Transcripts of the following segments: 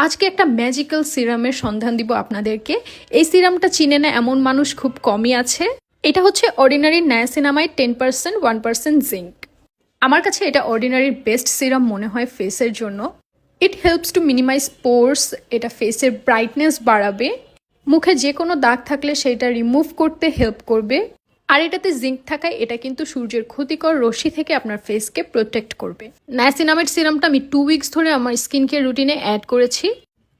আজকে একটা ম্যাজিক্যাল সিরামের সন্ধান দিব আপনাদেরকে। এই সিরামটা চিনে না এমন মানুষ খুব কমই আছে। এটা হচ্ছে অর্ডিনারি নায়াসিনামাইড 10% 1% জিঙ্ক। আমার কাছে এটা অর্ডিনারির বেস্ট সিরাম মনে হয় ফেসের জন্য। ইট হেল্পস টু মিনিমাইজ পোর্স, এটা ফেসের ব্রাইটনেস বাড়াবে, মুখে যে কোনো দাগ থাকলে সেটা রিমুভ করতে হেল্প করবে। আর এটাতে জিঙ্ক থাকায় এটা কিন্তু সূর্যের ক্ষতিকর রশ্মি থেকে আপনার ফেসকে প্রোটেক্ট করবে। নায়াসিনামাইড সিরামটা আমি 2 উইকস ধরে আমার স্কিন কেয়ার রুটিনে অ্যাড করেছি।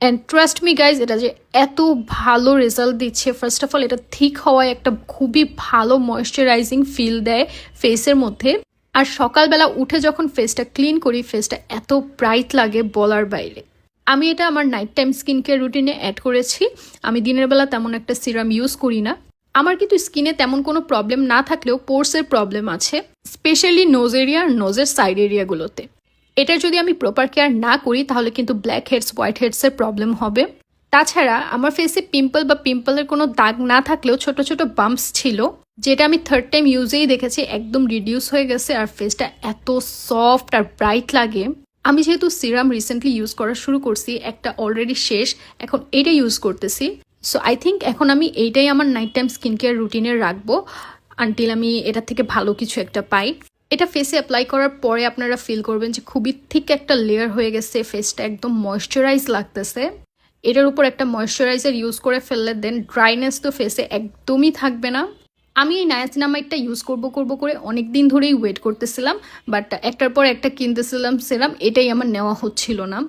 অ্যান্ড ট্রাস্ট মি গাইজ, এটা যে এত ভালো রেজাল্ট দিচ্ছে। ফার্স্ট অফ অল, এটা থিক হওয়ায় একটা খুবই ভালো ময়শ্চারাইজিং ফিল দেয় ফেসের মধ্যে। আর সকালবেলা উঠে যখন ফেসটা ক্লিন করি, ফেসটা এত ব্রাইট লাগে বলার বাইরে। আমি এটা আমার নাইট টাইম স্কিন কেয়ার রুটিনে অ্যাড করেছি। আমি দিনের বেলা তেমন একটা সিরাম ইউজ করি না। আমার কিন্তু স্কিনে তেমন কোনো প্রবলেম না থাকলেও পোর্সের প্রবলেম আছে, স্পেশালি নোজ এরিয়া আর নোজের সাইড এরিয়াগুলোতে। এটার যদি আমি প্রপার কেয়ার না করি তাহলে কিন্তু ব্ল্যাক হেডস, হোয়াইট হেডসের প্রবলেম হবে। তাছাড়া আমার ফেসে পিম্পল বা পিম্পলের কোনো দাগ না থাকলেও ছোট ছোট বাম্পস ছিল, যেটা আমি থার্ড টাইম ইউজেই দেখেছি একদম রিডিউস হয়ে গেছে। আর ফেসটা এত সফট আর ব্রাইট লাগে। আমি যেহেতু সিরাম রিসেন্টলি ইউজ করা শুরু করছি, একটা অলরেডি শেষ, এখন এটা ইউজ করতেছি। সো আই থিঙ্ক এখন আমি এইটাই আমার নাইট টাইম স্কিন কেয়ার রুটিনে রাখবো আনটিল আমি এটা থেকে ভালো কিছু একটা পাই। এটা ফেসে অ্যাপ্লাই করার পরে আপনারা ফিল করবেন যে খুবই থিক একটা লেয়ার হয়ে গেছে, ফেসটা একদম ময়শ্চারাইজ লাগতেছে। এটার উপর একটা ময়শ্চারাইজার ইউজ করে ফেললে দেন ড্রাইনেস তো ফেসে একদমই থাকবে না। আমি এই নায়াসিনামাইডটা ইউজ করব করে অনেক দিন ধরেই ওয়েট করতেছিলাম, বাট একটার পর একটা কিনতেছিলাম সিরাম, এটাই আমার নেওয়া হচ্ছিল না।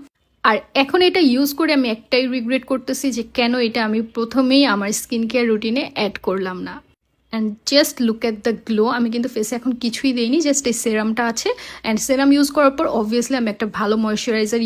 আর এখন এটা ইউজ করে আমি একটাই রিগ্রেট করতেছি যে কেন এটা আমি প্রথমেই আমার স্কিন কেয়ার রুটিনে অ্যাড করলাম না। And just look at the glow. আমি কিন্তু ফেসে এখন কিছুই দিইনি, জাস্ট এই সিরামটা আছে। অ্যান্ড সিরাম ইউজ করার পর অবভিয়াসলি আমি একটা ভালো ময়শ্চারাইজার